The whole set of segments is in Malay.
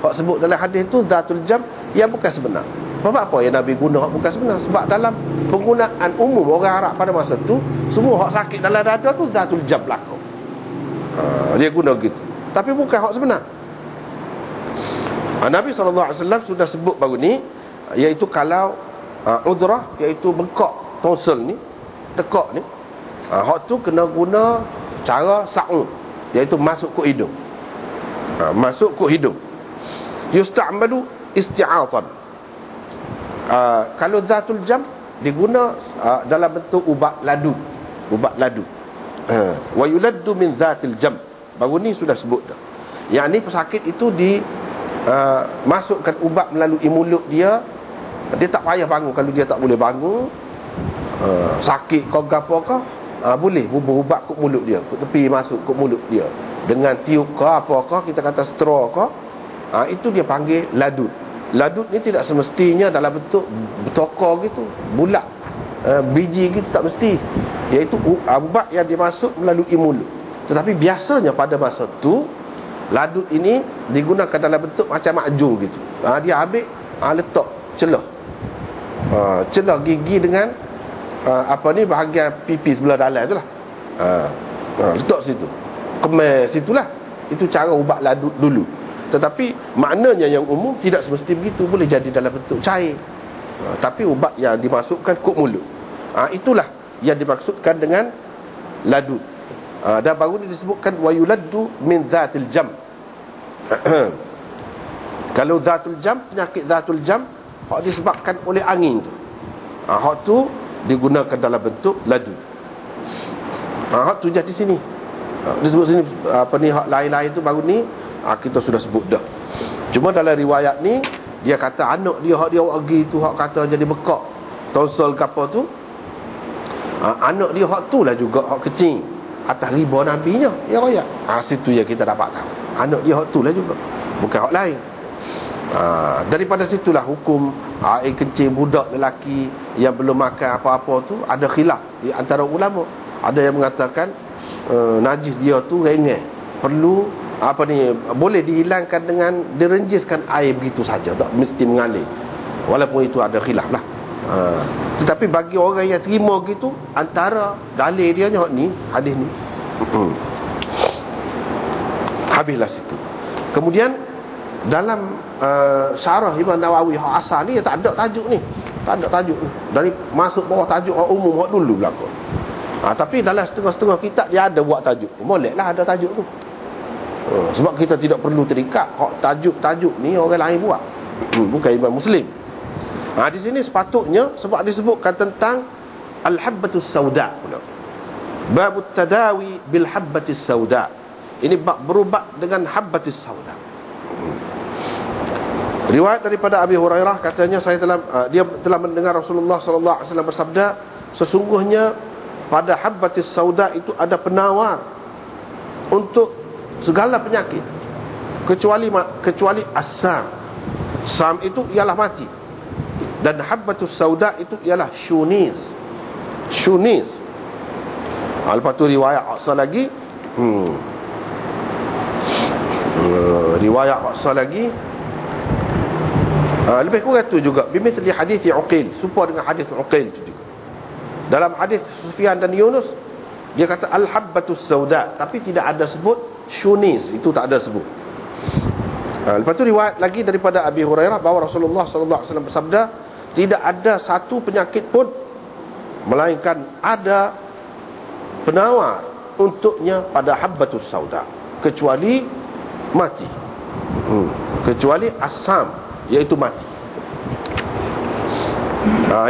hak sebut dalam hadis tu zatul jam yang bukan sebenar. Sebab apa yang Nabi guna hak bukan sebenar? Sebab dalam penggunaan umum orang Arab pada masa tu, semua hak sakit dalam dada tu zatul jam berlaku. Dia guna gitu, tapi bukan hak sebenar. Nabi SAW sudah sebut baru ni, iaitu kalau udrah, iaitu bengkak tonsil ni, tekak ni, hak tu kena guna cara sa'ud, iaitu masuk ke hidung. Masuk ke hidung. Yusta'malu isti'atan. Kalau zatul jam diguna dalam bentuk ubat ladu. Ubat ladu. Wa yuladdu min zatil jam. Baru ni sudah sebut dah. Yang ni pesakit itu masukkan ubat melalui mulut dia. Dia tak payah bangun. Kalau dia tak boleh bangun, sakit kau gapo kau, boleh bubuh ubat ke mulut dia, ke tepi masuk ke mulut dia dengan tiup ke apa ke, kita kata straw ke, itu dia panggil ladud. Ladud ni tidak semestinya dalam bentuk bertokar gitu, bulat, biji gitu, tak mesti. Iaitu ubat yang dimasuk melalui mulut. Tetapi biasanya pada masa tu ladud ini digunakan dalam bentuk macam makjun gitu. Dia ambil, letak celah, celah gigi dengan bahagian pipi sebelah dalam tu lah, letak situ, kemar situlah. Itu cara ubat ladud dulu. Tetapi maknanya yang umum tidak semesti begitu. Boleh jadi dalam bentuk cair, tapi ubat yang dimasukkan ke mulut, itulah yang dimaksudkan dengan ladud. Dan baru ni disebutkan wa yuladdu min zatil jam. Kalau zatul jam, penyakit zatul jam, hak disebabkan oleh angin tu, hak tu digunakan dalam bentuk ladu. Hak tu jadi sini, disebut sini hak lain-lain tu baru ni kita sudah sebut dah. Cuma dalam riwayat ni dia kata anak dia hak dia pergi tu, hak kata jadi bekak tonsil ke apa tu, anak dia hak tu lah juga hak kecil atas riba nabinya, ya royak. Situ yang kita dapat tahu anak dia hak tu lah juga, bukan hak lain. Daripada situlah hukum air kencing budak lelaki yang belum makan apa-apa tu ada khilaf di antara ulama. Ada yang mengatakan najis dia tu ringan, perlu boleh dihilangkan dengan direnjiskan air begitu saja, tak mesti mengalir. Walaupun itu ada khilaf lah. Tetapi bagi orang yang terima gitu, antara dalil dia ni hadis ni, habislah situ. Kemudian dalam syarah Imam Nawawi hak asal ni, tak ada tajuk ni, tak ada tajuk ni. Dari masuk bawah tajuk hak umum hak dulu berlaku. Tapi dalam setengah-setengah kitab dia ada buat tajuk. Bolehlah ada tajuk tu. Sebab kita tidak perlu terikat hak tajuk-tajuk ni orang lain buat, bukan Imam Muslim. Di sini sepatutnya sebab disebutkan tentang al-habbatus sauda pula. Babut tadawi bil habbatis sauda. Ini bab berubat dengan habbatis sauda. Riwayat daripada Abi Hurairah, katanya dia telah mendengar Rasulullah sallallahu alaihi wasallam bersabda, sesungguhnya pada habbatis sauda itu ada penawar untuk segala penyakit kecuali as-sam. Sam itu ialah mati, dan habbatus sauda itu ialah shunis. Lepas tu riwayat asal lagi, riwayat asal lagi lebih kurang tu juga, bimithli hadis Uqail, serupa dengan hadis Uqail tu juga. Dalam hadis Sufyan dan Yunus dia kata al-habbatus sauda, tapi tidak ada sebut shunis, itu tak ada sebut. Lepas tu riwayat lagi daripada Abi Hurairah bahawa Rasulullah sallallahu alaihi wasallam bersabda, tidak ada satu penyakit pun melainkan ada penawar untuknya pada habbatus sauda, kecuali mati, kecuali asam, iaitu mati.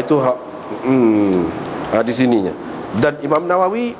Itu hak di sininya. Dan Imam Nawawi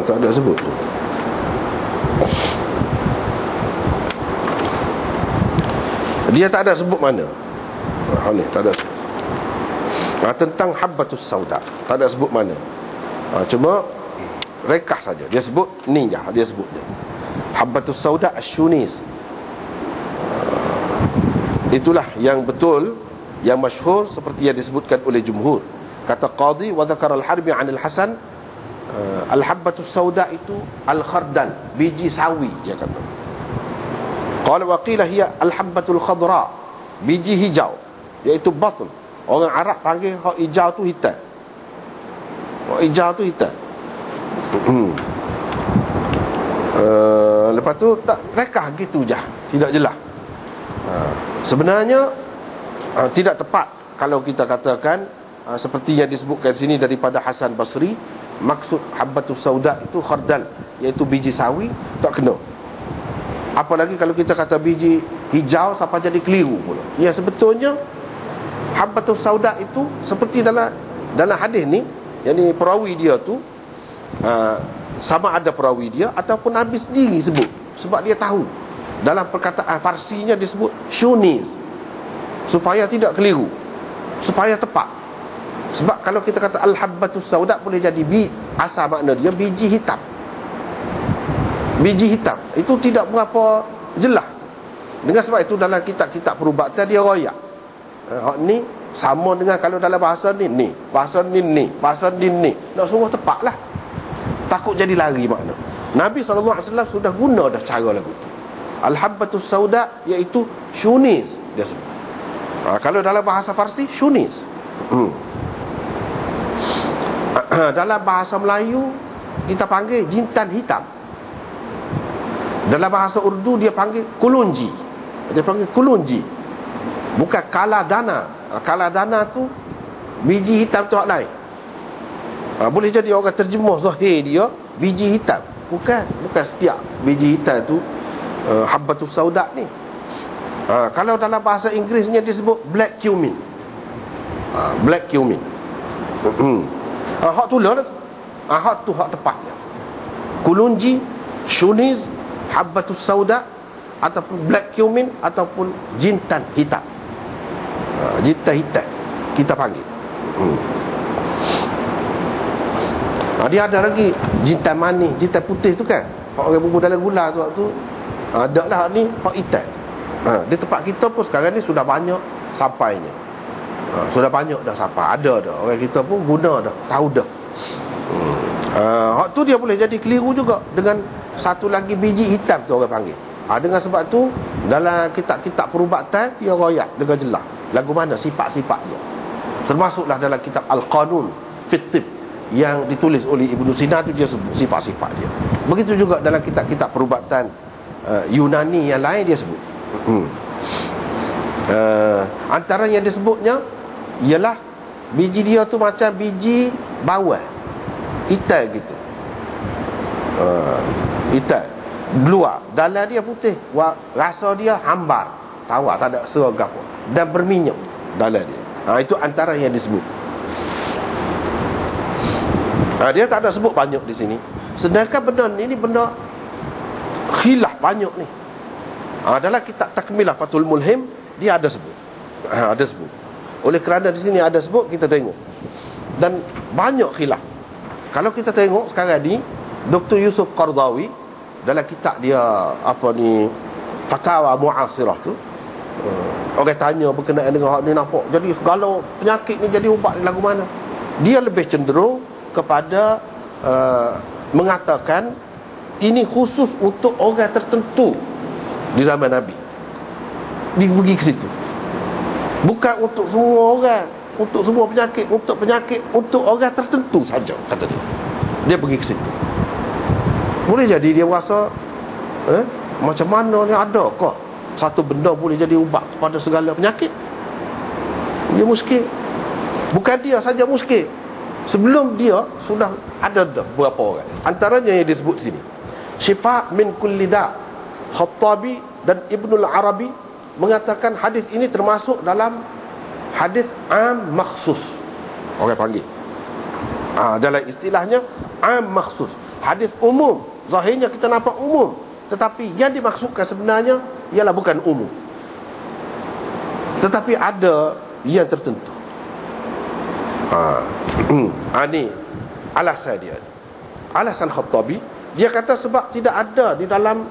tak ada sebut tu. Dia tak ada sebut mana. Tak ada sebut. Tentang habbatus sauda tak ada sebut mana. Cuma rekah saja dia sebut ni je, dia sebut je. Habbatus sauda asy-syunis. Itulah yang betul, yang masyhur seperti yang disebutkan oleh jumhur. Kata qadhi wa dzakara al-Harbi 'an al-Hasan, al-habbatus sauda itu al-khardal, biji sawi, dia kata. Qala wa qila hiya al-habbatul khadra, biji hijau, iaitu batn. Orang Arab panggil hak hijau tu hitam. Hak hijau tu hitam. Lepas tu tak rekah gitu je, tidak jelas. Sebenarnya tidak tepat kalau kita katakan seperti yang disebutkan sini daripada Hasan Basri, maksud habbatus sauda itu khardal, iaitu biji sawi, tak kena. Apalagi kalau kita kata biji hijau, sampai jadi keliru pula. Ya, sebetulnya habbatus sauda itu seperti dalam hadis ni, yakni perawi dia tu sama ada perawi dia ataupun Nabi sendiri sebut, sebab dia tahu dalam perkataan Farsinya disebut syunis, supaya tidak keliru, supaya tepat. Sebab kalau kita kata al-habbatus sauda, boleh jadi asal makna dia biji hitam. Biji hitam itu tidak berapa jelas. Dengan sebab itu dalam kitab-kitab perubatan dia royak. Ni sama dengan kalau dalam bahasa ni, bahasa ni, bahasa ni. Nak suruh tepat lah, takut jadi lari makna. Nabi SAW sudah guna dah cara lagu tu. Al-habbatus sauda iaitu syunis, dia sebut. Kalau dalam bahasa Farsi syunis. Dalam bahasa Melayu kita panggil jintan hitam. Dalam bahasa Urdu dia panggil kulunji. Dia panggil kulunji, bukan kaladana. Kaladana tu biji hitam tu hak lain. Boleh jadi orang terjemah zahir dia biji hitam, bukan setiap biji hitam tu habbatus sauda ni. Kalau dalam bahasa Inggerisnya disebut black cumin. Black cumin. Hak tu lah. Hak tu hak tepatnya. Kulunji, syuniz, habbatus sauda, ataupun black cumin, ataupun jintan hitam. Jintan hitam kita panggil. Dia ada lagi jintan manis, jintan putih tu kan, orang bubur dalam gula tu ada lah. Ni hak hitam. Di tempat kita pun sekarang ni sudah banyak sampainya. Sudah banyak dah sampai, ada dah. Orang kita pun guna dah, tahu dah. Hak tu dia boleh jadi keliru juga dengan satu lagi biji hitam tu orang panggil. Dengan sebab tu dalam kitab-kitab perubatan dia royak dengan jelas lagu mana sifat-sifat dia. Termasuklah dalam kitab Al-Qanun Fit Tib yang ditulis oleh Ibnu Sina tu, dia sebut sifat-sifat dia. Begitu juga dalam kitab-kitab perubatan Yunani yang lain dia sebut. Antara yang disebutnya ialah biji dia tu macam biji bawang hitam gitu. Hitam luar, dalam dia putih, rasa dia hambar, tawar, tak ada seragam apa, dan berminyak dalam dia. Itu antara yang disebut. Dia tak ada sebut banyak di sini. Sedangkan benda ni benda khilaf banyak ni. Dalam kitab Takmilah Fathul Mulhim dia ada sebut. Ada sebut. Oleh kerana di sini ada sebut, kita tengok. Dan banyak khilaf. Kalau kita tengok sekarang ni, Dr. Yusuf Qardawi dalam kitab dia Fatawa Mu'asirah tu, orang tanya berkenaan dengan hak ni, nampak jadi segala penyakit ni jadi ubat ni lagu mana. Dia lebih cenderung kepada mengatakan ini khusus untuk orang tertentu di zaman Nabi. Dia pergi ke situ. Bukan untuk semua orang, untuk semua penyakit, untuk orang tertentu saja, kata dia. Dia pergi ke situ. Boleh jadi dia rasa macam mana ni, adakah satu benda boleh jadi ubat kepada segala penyakit? Dia muskil. Bukan dia saja muskil. Sebelum dia sudah ada dah berapa orang. Antaranya yang disebut sini Syifa min kulli da'. Khattabi dan Ibnul Arabi mengatakan hadis ini termasuk dalam hadis am makhsus. Orang panggil dalam istilahnya am makhsus, hadis umum. Zahirnya kita nampak umum, tetapi yang dimaksudkan sebenarnya ialah bukan umum, tetapi ada yang tertentu. Ini alasan dia. Alasan Khattabi, Dia kata sebab tidak ada di dalam